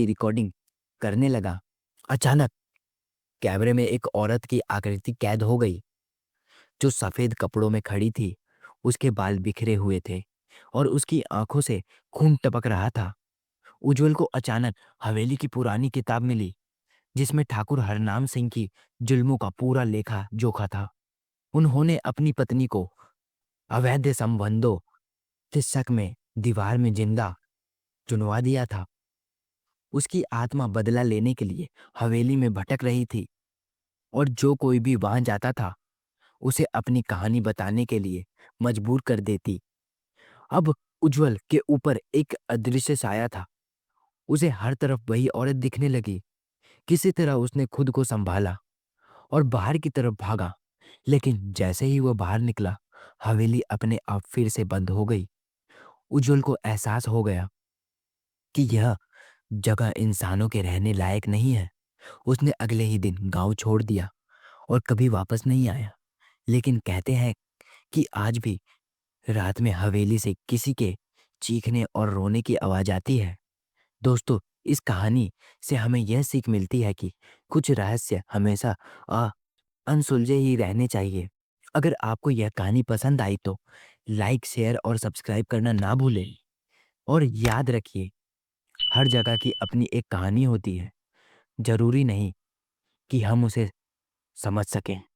Recording करने लगा। अचानक कैमरे में एक औरत की आकृति कैद हो गई जो सफेद कपड़ों में खड़ी थी। उसके बाल बिखरे हुए थे और उसकी आंखों से खून टपक रहा था। उज्जवल को अचानक हवेली की पुरानी किताब मिली जिसमें ठाकुर हरनाम सिंह की जुल्मों का पूरा लेखा जोखा था। उन्होंने अपनी पत्नी को अवैध संबंधों के शक में दीवार में जिंदा चुनवा दिया था। उसकी आत्मा बदला लेने के लिए हवेली में भटक रही थी और जो कोई भी वहां जाता था उसे अपनी कहानी बताने के लिए मजबूर कर देती। अब उज्जवल के ऊपर एक अदृश्य साया था। उसे हर तरफ वही औरत दिखने लगी। किसी तरह उसने खुद को संभाला और बाहर की तरफ भागा, लेकिन जैसे ही वह बाहर निकला हवेली अपने आप फिर से बंद हो गई। उज्जवल को एहसास हो गया कि यह जगह इंसानों के रहने लायक नहीं है। उसने अगले ही दिन गांव छोड़ दिया और कभी वापस नहीं आया। लेकिन कहते हैं कि आज भी रात में हवेली से किसी के चीखने और रोने की आवाज आती है। दोस्तों, इस कहानी से हमें यह सीख मिलती है कि कुछ रहस्य हमेशा अनसुलझे ही रहने चाहिए। अगर आपको यह कहानी पसंद आई तो लाइक, शेयर और सब्सक्राइब करना ना भूलें। और याद रखिए, हर जगह की अपनी एक कहानी होती है। जरूरी नहीं कि हम उसे समझ सकें।